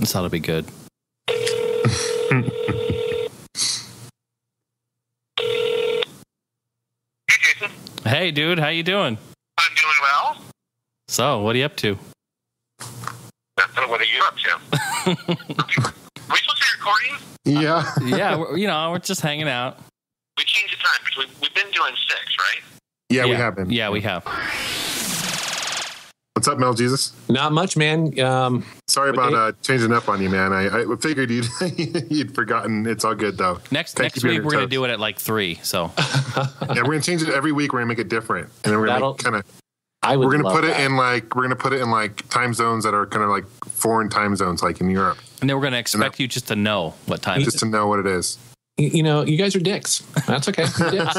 This ought to be good. Hey, Jason. Hey, dude, how you doing? I'm doing well. So, what are you up to? What are you up to? Are we supposed to be recording? Yeah. Yeah, we're just hanging out. We changed the time because we've been doing 6, right? Yeah, we have been. Yeah, we have. What's up, Mel Jesus? Not much, man. Sorry about changing up on you, man. I figured you'd forgotten. It's all good, though. Next week, we're going to do it at like 3, so. Yeah, we're going to change it every week. We're going to make it different. And then we're going to kind of... we're going to put it in like time zones that are kind of like foreign time zones, like in Europe. And then we're going to expect you just to know what time just to know what it is. You know, you guys are dicks. That's okay. Dicks.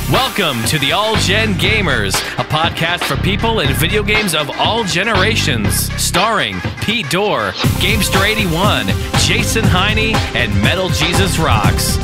Welcome to the All Gen Gamers, a podcast for people in video games of all generations, starring Pete Dorr, Gamester81, Jason Heine, and Metal Jesus Rocks.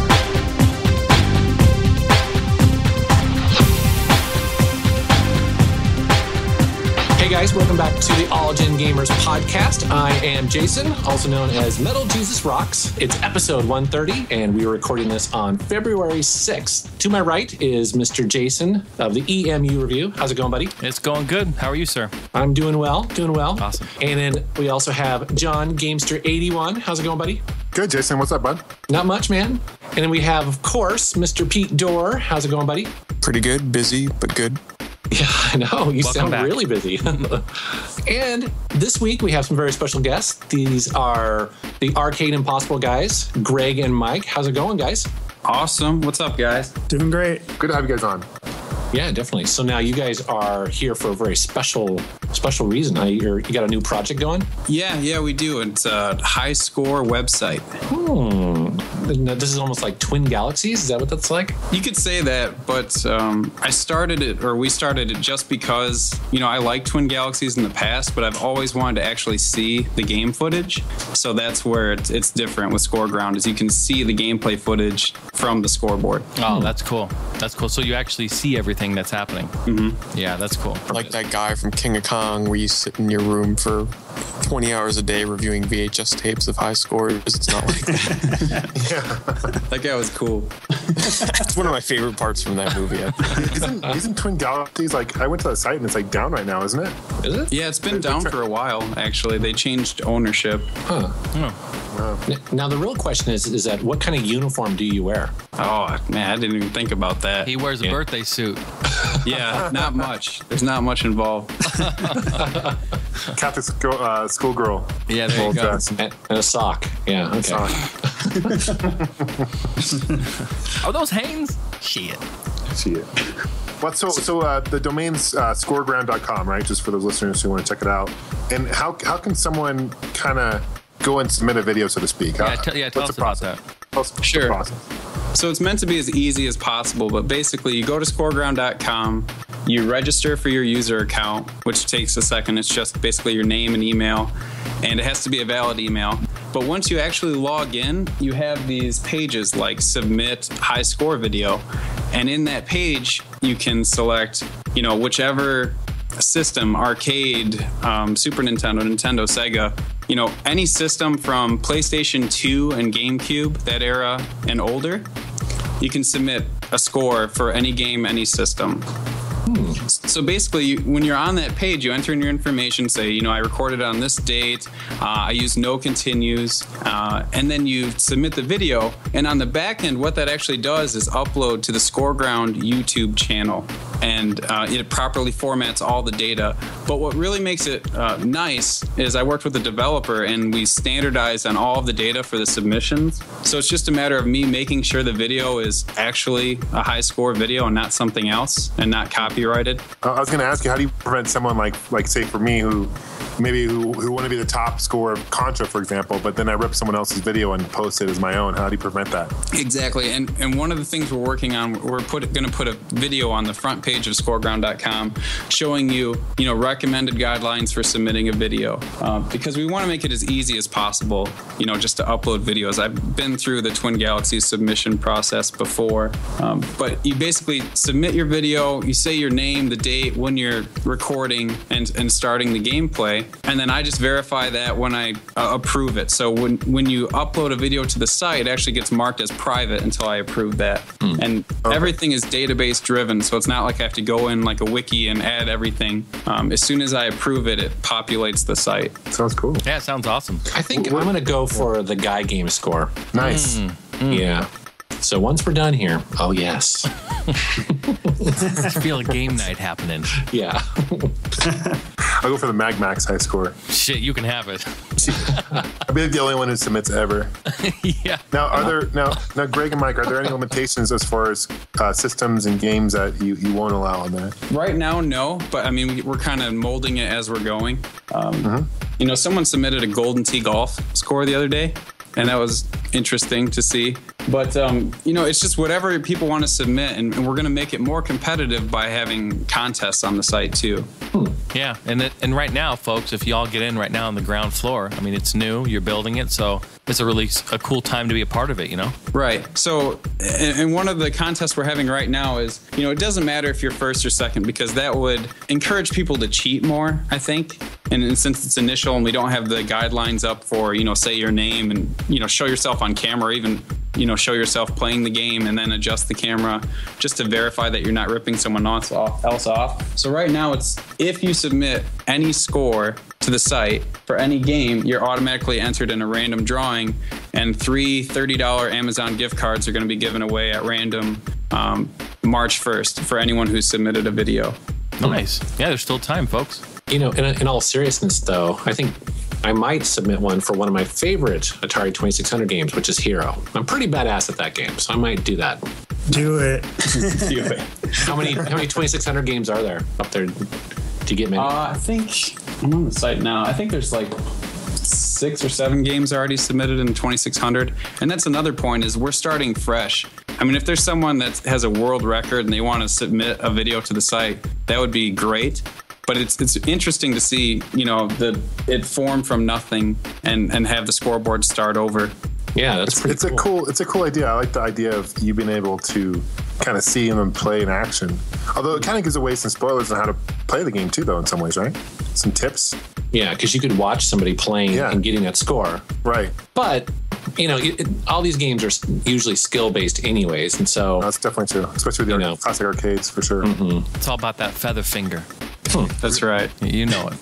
Hey guys, welcome back to the All Gen Gamers podcast. I am Jason, also known as Metal Jesus Rocks. It's episode 130, and we are recording this on February 6th. To my right is Mr. Jason of the EMU Review. How's it going, buddy? It's going good. How are you, sir? I'm doing well. Awesome. And then we also have John Gamester81. How's it going, buddy? Good, Jason. What's up, bud? Not much, man. And then we have, of course, Mr. Pete Dorr. How's it going, buddy? Pretty good. Busy, but good. Yeah, I know. You sound back. really busy. And this week we have some very special guests. These are the Arcade Impossible guys, Greg and Mike. How's it going, guys? Awesome. What's up, guys? Doing great. Good to have you guys on. Yeah, definitely. So now you guys are here for a very special reason. You got a new project going? Yeah, we do. It's a high score website. Now, this is almost like Twin Galaxies. Is that what that's like? You could say that, but we started it just because, I like Twin Galaxies in the past, but I've always wanted to actually see the game footage. So that's where it's different with Scoreground, is you can see the gameplay footage from the scoreboard. Oh, that's cool. That's cool. So you actually see everything that's happening. Mm-hmm. Yeah, that's cool. Like that guy from King of Kong where you sit in your room for 20 hours a day reviewing VHS tapes of high scores. It's not like that. That guy was cool. That's one of my favorite parts from that movie. Isn't Twin Galaxies, like, I went to the site and it's like down right now, isn't it? Is it? Yeah, it's been down for a while, actually. They changed ownership. Huh. Now, the real question is that what kind of uniform do you wear? Oh, man, I didn't even think about that. He wears a birthday suit. Yeah, not much. There's not much involved. Catholic schoolgirl. Yeah, there you go. Dress. And a sock. Yeah, okay. Are those Hanes? Shit. The domain's scoreground.com, right? Just for those listeners who want to check it out. And how can someone kind of go and submit a video, so to speak? Tell us about that. Sure. So it's meant to be as easy as possible, but basically you go to scoreground.com, you register for your user account, which takes a second. It's just basically your name and email, and it has to be a valid email. But once you actually log in, you have these pages like submit high score video. And in that page, you can select, whichever system, arcade, Super Nintendo, Nintendo, Sega, any system from PlayStation 2 and GameCube, that era and older, you can submit a score for any game, any system. So basically, when you're on that page, you enter in your information, say, I recorded on this date, I use no continues, and then you submit the video. And on the back end, what that actually does is upload to the Scoreground YouTube channel, and it properly formats all the data. But what really makes it nice is I worked with a developer, and we standardized on all of the data for the submissions. So it's just a matter of me making sure the video is actually a high score video and not something else, and not copyrighted. I was going to ask you, how do you prevent someone like say for me who want to be the top scorer of Contra, for example, but then I rip someone else's video and post it as my own? How do you prevent that? Exactly. And one of the things we're working on, we're going to put a video on the front page of scoreground.com showing you, recommended guidelines for submitting a video, because we want to make it as easy as possible, just to upload videos. I've been through the Twin Galaxies submission process before, but you basically submit your video, you say your name, the date, when you're recording and starting the gameplay, and then I just verify that when I approve it. So when you upload a video to the site, it actually gets marked as private until I approve that. And everything is database driven, so it's not like I have to go in like a wiki and add everything. As soon as I approve it, it populates the site. Sounds cool. Yeah, it sounds awesome. I think I'm going to go for the Guy Game Score. Nice. Yeah. So once we're done here, oh yes. I feel a game night happening. Yeah. I'll go for the Mag Max high score. Shit, you can have it. I'll be the only one who submits ever. Yeah. Now, are there now, Greg and Mike, are there any limitations as far as systems and games that you won't allow on that? Right now, no, but I mean, we're kind of molding it as we're going. You know, someone submitted a Golden Tee Golf score the other day, and that was interesting to see. But, you know, it's just whatever people want to submit, and we're going to make it more competitive by having contests on the site, too. Yeah, and right now, folks, if y'all get in right now on the ground floor, I mean, it's new, you're building it, so it's a cool time to be a part of it, you know? Right. So, and one of the contests we're having right now is, you know, it doesn't matter if you're first or second, because that would encourage people to cheat more, I think. And since it's initial and we don't have the guidelines up for, you know, say your name and, you know, show yourself on camera, even, you know, show yourself playing the game and then adjust the camera just to verify that you're not ripping someone else off. So right now it's, if you submit any score to the site for any game, you're automatically entered in a random drawing, and 3 $30 Amazon gift cards are going to be given away at random March 1st for anyone who submitted a video. Nice. Yeah, there's still time, folks. You know, in all seriousness, though, I think I might submit one for one of my favorite Atari 2600 games, which is Hero. I'm pretty badass at that game, so I might do that. Do it. Do it. How many 2600 games are there up there? Do you get many? I think I'm on the site now. I think there's like 6 or 7 games already submitted in 2600. And that's another point, is we're starting fresh. I mean, if there's someone that has a world record and they want to submit a video to the site, that would be great. But it's interesting to see, you know, that it formed from nothing and have the scoreboard start over. Yeah, that's pretty cool. It's a cool idea. I like the idea of you being able to kind of see them play in action. Although it kind of gives away some spoilers on how to play the game too, though, in some ways, right? Some tips. Yeah, because you could watch somebody playing and getting that score. Right. But, you know, all these games are usually skill-based anyways, and so... That's definitely true, especially with the classic arcades, for sure. Mm-hmm. It's all about that feather finger. That's right. You know it.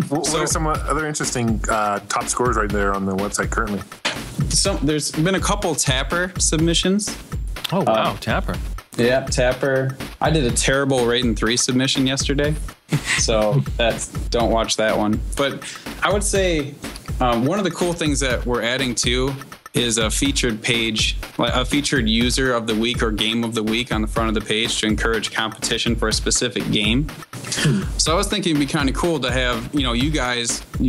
What are some other interesting top scores right there on the website currently? There's been a couple Tapper submissions. Oh, wow. Tapper. Yeah, Tapper. I did a terrible Raiden 3 submission yesterday, so don't watch that one. But I would say one of the cool things that we're adding to is a featured page, like a featured user of the week or game of the week on the front of the page to encourage competition for a specific game. So I was thinking it'd be kind of cool to have, you know, you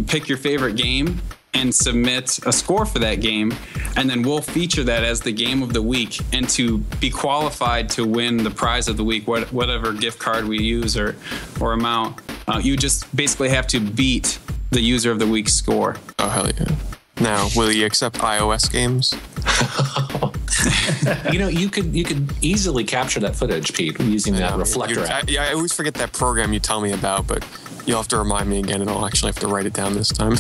pick your favorite game and submit a score for that game, and then we'll feature that as the game of the week, and to be qualified to win the prize of the week, whatever gift card we use or amount. You just basically have to beat the user of the week's score. Oh, hell yeah. Now, will you accept iOS games? You know, you could easily capture that footage, Pete, using that reflector app. I always forget that program you tell me about, but you'll have to remind me again, and I'll actually have to write it down this time.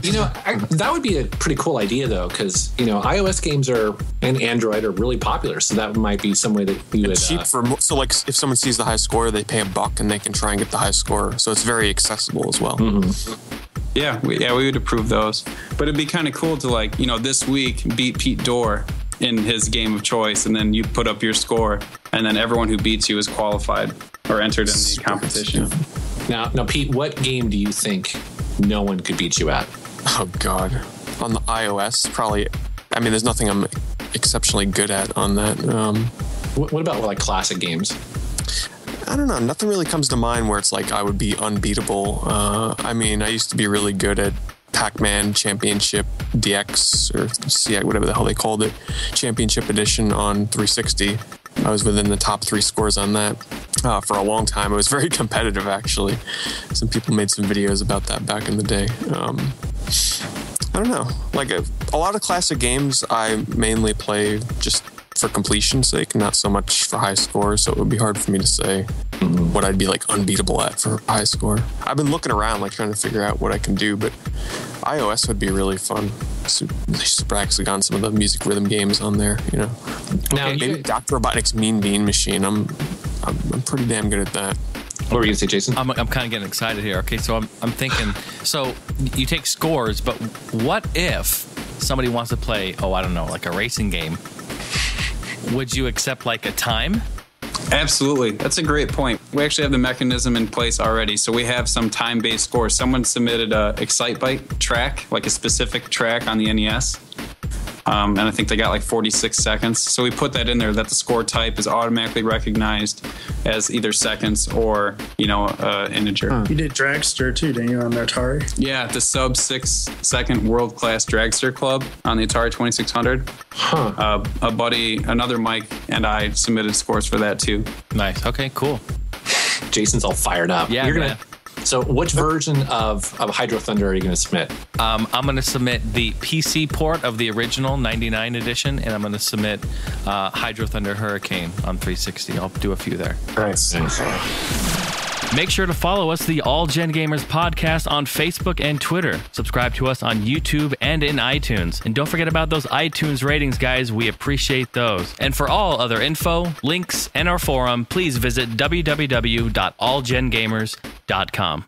You know, that would be a pretty cool idea, though, because, you know, iOS games and Android are really popular, so that might be some way that you would... cheap so, like, if someone sees the high score, they pay $1 and they can try and get the high score, so it's very accessible as well. Mm-hmm. Yeah, we would approve those. But it'd be kind of cool to, like, you know, this week beat Pete Dorr in his game of choice, and then you put up your score, and then everyone who beats you is qualified or entered in the competition. Now, Pete, what game do you think no one could beat you at? Oh, God. On the iOS, probably... I mean, there's nothing I'm exceptionally good at on that. What about, like, classic games? I don't know. Nothing really comes to mind where it's like I would be unbeatable. I mean, I used to be really good at Pac-Man Championship DX, or CX, whatever the hell they called it, Championship Edition on 360. I was within the top 3 scores on that for a long time. It was very competitive, actually. Some people made some videos about that back in the day. I don't know. Like a lot of classic games, I mainly play just for completion's sake, not so much for high score. So it would be hard for me to say what I'd be like unbeatable at for high score. I've been looking around, like trying to figure out what I can do, but iOS would be really fun. Super Hexagon, some of the music rhythm games on there, you know. Now, Maybe Dr. Robotnik's Mean Bean Machine. I'm pretty damn good at that. what were you gonna say, Jason? I'm kind of getting excited here. Okay, so I'm thinking. So you take scores, but what if somebody wants to play? Oh, I don't know, like a racing game. Would you accept like a time? Absolutely. That's a great point. We actually have the mechanism in place already. So we have some time-based scores. Someone submitted a Excitebike track, like a specific track on the NES. And I think they got like 46 seconds. So we put that in there that the score type is automatically recognized as either seconds or, integer. You did Dragster too, didn't you, on the Atari? Yeah, the sub 6 second world-class Dragster Club on the Atari 2600. A buddy, another Mike, and I submitted scores for that too. Nice. Okay, cool. Jason's all fired up. Yeah, man. So which version of Hydro Thunder are you going to submit? I'm going to submit the PC port of the original 99 edition, and I'm going to submit Hydro Thunder Hurricane on 360. I'll do a few there. Nice. Make sure to follow us, the All Gen Gamers podcast, on Facebook and Twitter. Subscribe to us on YouTube and in iTunes. And don't forget about those iTunes ratings, guys. We appreciate those. And for all other info, links, and our forum, please visit www.allgengamers.com.